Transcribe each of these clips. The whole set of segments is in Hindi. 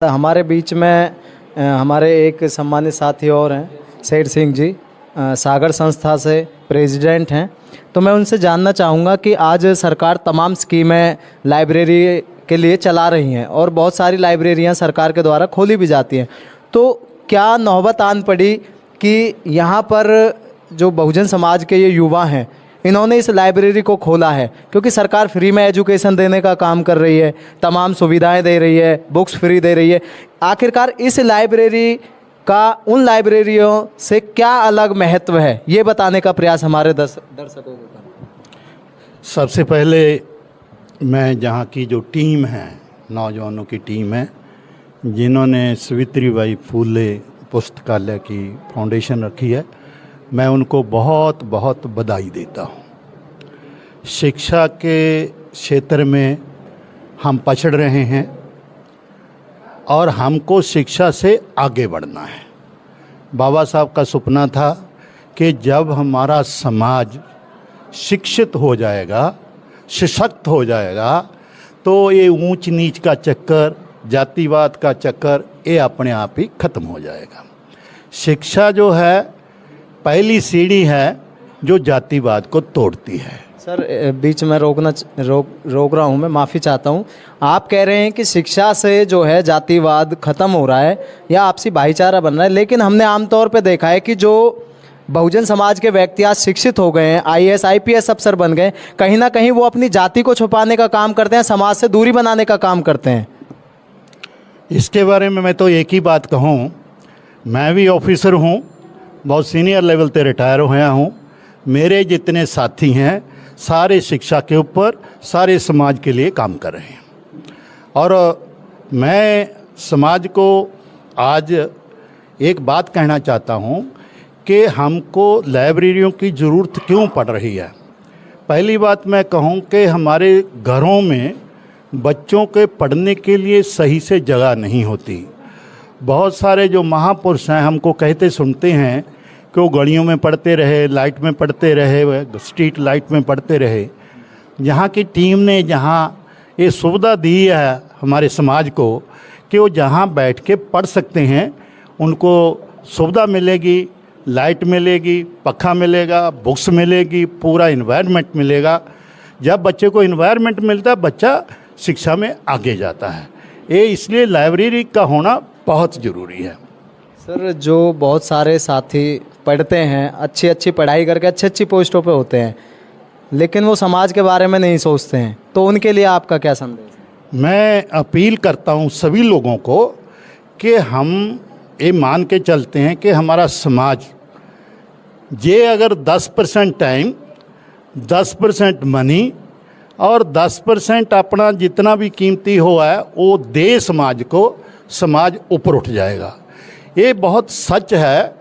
हमारे बीच में हमारे एक सम्मानित साथी और हैं, सेठ सिंह जी, सागर संस्था से प्रेसिडेंट हैं। तो मैं उनसे जानना चाहूँगा कि आज सरकार तमाम स्कीमें लाइब्रेरी के लिए चला रही हैं और बहुत सारी लाइब्रेरियां सरकार के द्वारा खोली भी जाती हैं। तो क्या नौबत आन पड़ी कि यहाँ पर जो बहुजन समाज के ये युवा हैं, इन्होंने इस लाइब्रेरी को खोला है, क्योंकि सरकार फ्री में एजुकेशन देने का काम कर रही है, तमाम सुविधाएं दे रही है, बुक्स फ्री दे रही है। आखिरकार इस लाइब्रेरी का उन लाइब्रेरियों से क्या अलग महत्व है, ये बताने का प्रयास हमारे दर्शकों को करें। सबसे पहले मैं जहाँ की जो टीम है, नौजवानों की टीम है, जिन्होंने सावित्रीबाई फूले पुस्तकालय की फाउंडेशन रखी है, मैं उनको बहुत बहुत बधाई देता हूँ। शिक्षा के क्षेत्र में हम पछड़ रहे हैं और हमको शिक्षा से आगे बढ़ना है। बाबा साहब का सपना था कि जब हमारा समाज शिक्षित हो जाएगा, सशक्त हो जाएगा, तो ये ऊंच नीच का चक्कर, जातिवाद का चक्कर, ये अपने आप ही ख़त्म हो जाएगा। शिक्षा जो है पहली सीढ़ी है जो जातिवाद को तोड़ती है। सर, बीच में रोक रहा हूँ, मैं माफ़ी चाहता हूँ। आप कह रहे हैं कि शिक्षा से जो है जातिवाद ख़त्म हो रहा है या आपसी भाईचारा बन रहा है, लेकिन हमने आमतौर पे देखा है कि जो बहुजन समाज के व्यक्ति आज शिक्षित हो गए हैं, IAS IPS अफसर बन गए, कहीं ना कहीं वो अपनी जाति को छुपाने का काम करते हैं, समाज से दूरी बनाने का काम करते हैं। इसके बारे में मैं तो एक ही बात कहूँ, मैं भी ऑफिसर हूँ, बहुत सीनियर लेवल पे रिटायर हुआ हूँ। मेरे जितने साथी हैं सारे शिक्षा के ऊपर, सारे समाज के लिए काम कर रहे हैं। और मैं समाज को आज एक बात कहना चाहता हूँ कि हमको लाइब्रेरियों की ज़रूरत क्यों पड़ रही है। पहली बात मैं कहूँ कि हमारे घरों में बच्चों के पढ़ने के लिए सही से जगह नहीं होती। बहुत सारे जो महापुरुष हैं हमको कहते सुनते हैं कि वो गलियों में पढ़ते रहे, लाइट में पढ़ते रहे, स्ट्रीट लाइट में पढ़ते रहे। यहाँ की टीम ने जहाँ ये सुविधा दी है हमारे समाज को कि वो जहाँ बैठ के पढ़ सकते हैं, उनको सुविधा मिलेगी, लाइट मिलेगी, पखा मिलेगा, बुक्स मिलेगी, पूरा इन्वायरमेंट मिलेगा। जब बच्चे को इन्वायरमेंट मिलता है, बच्चा शिक्षा में आगे जाता है। ये इसलिए लाइब्रेरी का होना बहुत ज़रूरी है। सर, जो बहुत सारे साथी पढ़ते हैं, अच्छी अच्छी पढ़ाई करके अच्छी अच्छी पोस्टों पे होते हैं, लेकिन वो समाज के बारे में नहीं सोचते हैं, तो उनके लिए आपका क्या संदेश है? मैं अपील करता हूँ सभी लोगों को कि हम ये मान के चलते हैं कि हमारा समाज ये अगर 10% टाइम, 10% मनी और 10% अपना जितना भी कीमती हुआ है वो दे समाज को, समाज ऊपर उठ जाएगा। ये बहुत सच है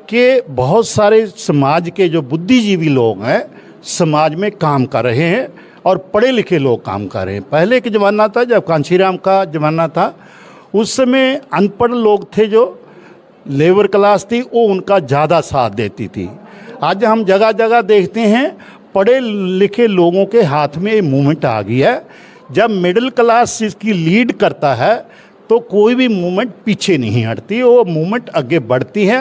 कि बहुत सारे समाज के जो बुद्धिजीवी लोग हैं समाज में काम कर रहे हैं और पढ़े लिखे लोग काम कर रहे हैं। पहले के ज़माना था, जब कांशीराम का ज़माना था, उस समय अनपढ़ लोग थे, जो लेबर क्लास थी, वो उनका ज़्यादा साथ देती थी। आज हम जगह जगह देखते हैं पढ़े लिखे लोगों के हाथ में ये मूवमेंट आ गई है। जब मिडिल क्लास इसकी लीड करता है तो कोई भी मूवमेंट पीछे नहीं हटती, वो मूवमेंट आगे बढ़ती है।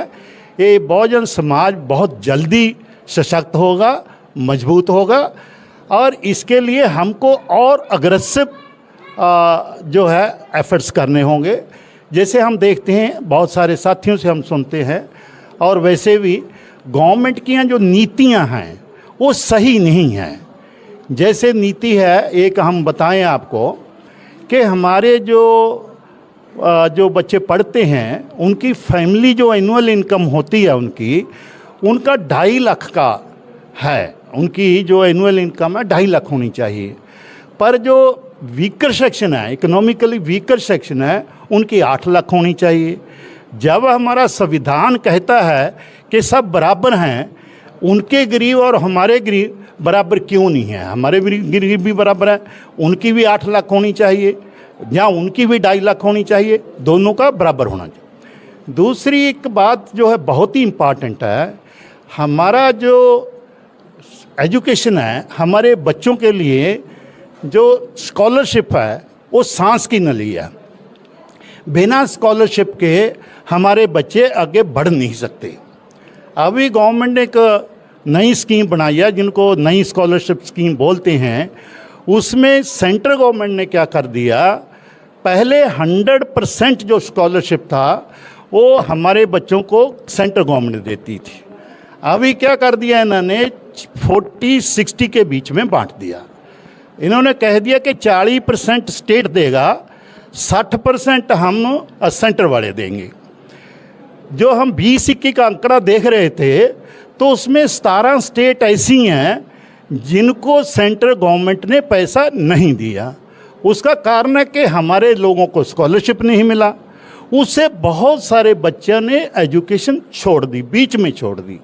ये बहुजन समाज बहुत जल्दी सशक्त होगा, मजबूत होगा और इसके लिए हमको और अग्रेसिव जो है एफर्ट्स करने होंगे। जैसे हम देखते हैं, बहुत सारे साथियों से हम सुनते हैं, और वैसे भी गवर्नमेंट की जो नीतियां हैं वो सही नहीं हैं। जैसे नीति है, एक हम बताएं आपको कि हमारे जो बच्चे पढ़ते हैं उनकी फैमिली जो एनुअल इनकम होती है उनका 2.5 लाख का है। उनकी जो एनुअल इनकम है 2.5 लाख होनी चाहिए। पर जो वीकर सेक्शन है, इकोनॉमिकली वीकर सेक्शन है, उनकी 8 लाख होनी चाहिए। जब हमारा संविधान कहता है कि सब बराबर हैं, उनके गरीब और हमारे गरीब बराबर क्यों नहीं है? हमारे गरीब भी बराबर है, उनकी भी 8 लाख होनी चाहिए, या उनकी भी 2.5 लाख होनी चाहिए, दोनों का बराबर होना चाहिए। दूसरी एक बात जो है बहुत ही इम्पॉर्टेंट है, हमारा जो एजुकेशन है, हमारे बच्चों के लिए जो स्कॉलरशिप है वो सांस की नली है। बिना स्कॉलरशिप के हमारे बच्चे आगे बढ़ नहीं सकते। अभी गवर्नमेंट ने एक नई स्कीम बनाई है जिनको नई स्कॉलरशिप स्कीम बोलते हैं। उसमें सेंट्रल गवर्नमेंट ने क्या कर दिया, पहले 100% जो स्कॉलरशिप था वो हमारे बच्चों को सेंट्रल गवर्नमेंट देती थी। अभी क्या कर दिया इन्होंने, 40-60 के बीच में बांट दिया। इन्होंने कह दिया कि 40% स्टेट देगा, 60% हम सेंटर वाले देंगे। जो हम 20-21 का आंकड़ा देख रहे थे तो उसमें 17 स्टेट ऐसी हैं जिनको सेंट्रल गवर्नमेंट ने पैसा नहीं दिया। उसका कारण है कि हमारे लोगों को स्कॉलरशिप नहीं मिला, उससे बहुत सारे बच्चों ने एजुकेशन छोड़ दी, बीच में छोड़ दी।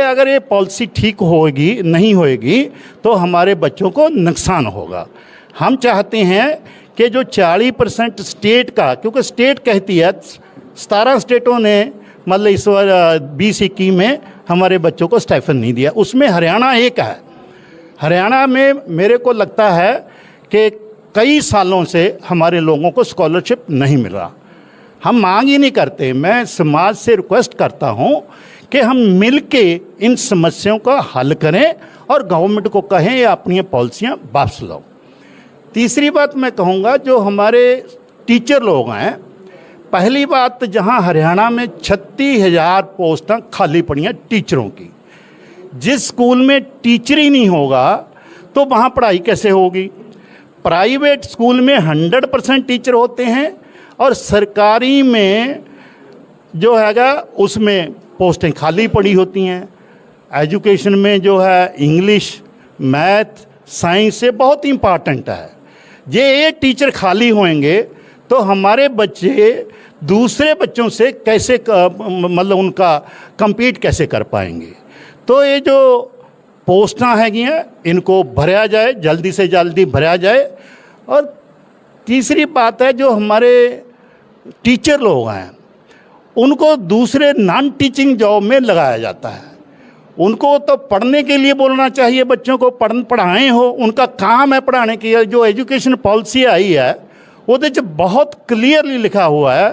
अगर ये पॉलिसी ठीक होगी नहीं होएगी तो हमारे बच्चों को नुकसान होगा। हम चाहते हैं कि जो 40% स्टेट का, क्योंकि स्टेट कहती है 17 स्टेटों ने मतलब इस बार 20-21 में हमारे बच्चों को स्टाइफन नहीं दिया, उसमें हरियाणा एक है। हरियाणा में मेरे को लगता है कि कई सालों से हमारे लोगों को स्कॉलरशिप नहीं मिल रहा। हम मांग ही नहीं करते, मैं समाज से रिक्वेस्ट करता हूं कि हम मिल के इन समस्याओं का हल करें और गवर्नमेंट को कहें ये अपनी पॉलिसियां वापस लाओ। तीसरी बात मैं कहूँगा, जो हमारे टीचर लोग हैं, पहली बात जहां हरियाणा में 36,000 पोस्टें खाली पड़ी हैं टीचरों की। जिस स्कूल में टीचर ही नहीं होगा तो वहाँ पढ़ाई कैसे होगी। प्राइवेट स्कूल में 100% टीचर होते हैं और सरकारी में जो हैगा उसमें पोस्टें खाली पड़ी होती हैं। एजुकेशन में जो है इंग्लिश, मैथ, साइंस से बहुत इम्पॉर्टेंट है। ये टीचर खाली होंगे तो हमारे बच्चे दूसरे बच्चों से कैसे मतलब उनका compete कैसे कर पाएंगे। तो ये जो पोस्टें हैं इनको भरा जाए, जल्दी से जल्दी भरा जाए। और तीसरी बात है, जो हमारे टीचर लोग हैं उनको दूसरे नॉन टीचिंग जॉब में लगाया जाता है। उनको तो पढ़ने के लिए बोलना चाहिए, बच्चों को पढ़ाएं हो, उनका काम है पढ़ाने की। जो एजुकेशन पॉलिसी आई है वो बहुत क्लियरली लिखा हुआ है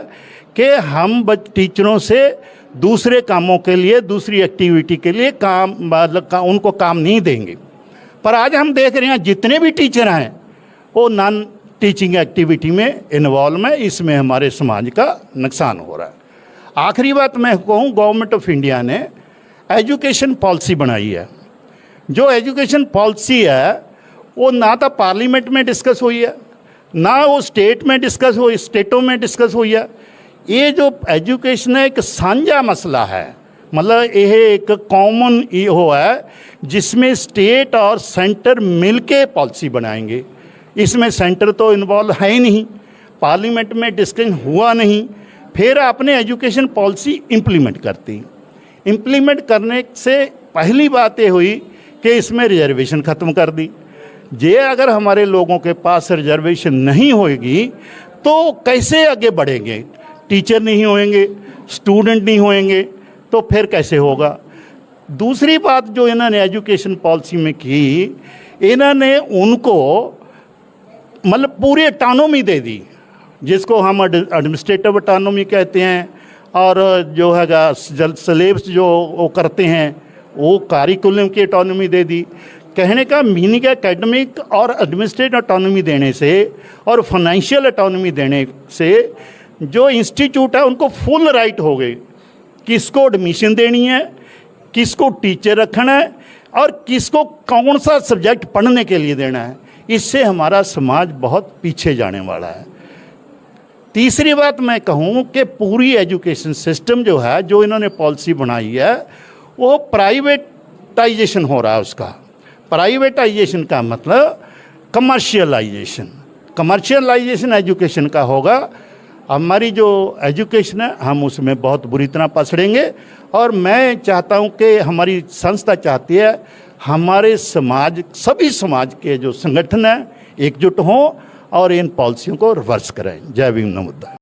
कि हम टीचरों से दूसरे कामों के लिए, दूसरी एक्टिविटी के लिए उनको काम नहीं देंगे। पर आज हम देख रहे हैं जितने भी टीचर हैं वो नॉन टीचिंग एक्टिविटी में इन्वॉल्व है। इसमें हमारे समाज का नुकसान हो रहा है। आखिरी बात मैं कहूँ, गवर्नमेंट ऑफ इंडिया ने एजुकेशन पॉलिसी बनाई है। जो एजुकेशन पॉलिसी है वो ना तो पार्लियामेंट में डिस्कस हुई है, ना वो स्टेट में डिस्कस हुई, स्टेटों में डिस्कस हुई है। ये जो एजुकेशन है एक साझा मसला है, मतलब यह एक कॉमन हो है जिसमें स्टेट और सेंटर मिलके पॉलिसी बनाएंगे। इसमें सेंटर तो इन्वॉल्व है ही नहीं, पार्लियामेंट में डिस्कशन हुआ नहीं, फिर आपने एजुकेशन पॉलिसी इम्प्लीमेंट करती। इम्प्लीमेंट करने से पहली बात ये हुई कि इसमें रिजर्वेशन ख़त्म कर दी। अगर हमारे लोगों के पास रिजर्वेशन नहीं होगी तो कैसे आगे बढ़ेंगे। टीचर नहीं होंगे, स्टूडेंट नहीं होंगे तो फिर कैसे होगा। दूसरी बात जो इन्होंने एजुकेशन पॉलिसी में की, इन्होंने उनको मतलब पूरी ऑटोनॉमी दे दी, जिसको हम एडमिनिस्ट्रेटिव ऑटोनॉमी कहते हैं। और जो है सिलेबस जो वो करते हैं वो कारिकुलम की ऑटोनॉमी दे दी। कहने का मीनिंग एकेडमिक और एडमिनिस्ट्रेटिव ऑटोनॉमी देने से और फाइनेंशियल ऑटोनॉमी देने से जो इंस्टीट्यूट है उनको फुल राइट हो गए, किसको एडमिशन देनी है, किसको टीचर रखना है और किसको कौन सा सब्जेक्ट पढ़ने के लिए देना है। इससे हमारा समाज बहुत पीछे जाने वाला है। तीसरी बात मैं कहूँ कि पूरी एजुकेशन सिस्टम जो है, जो इन्होंने पॉलिसी बनाई है, वो प्राइवेटाइजेशन हो रहा है। उसका प्राइवेटाइजेशन का मतलब कमर्शियलाइजेशन एजुकेशन का होगा। हमारी जो एजुकेशन है हम उसमें बहुत बुरी तरह पसड़ेंगे। और मैं चाहता हूँ कि हमारी संस्था चाहती है हमारे समाज, सभी समाज के जो संगठन हैं एकजुट हों और इन पॉलिसियों को रिवर्स करें। जय भीम, नमो बुद्धाय।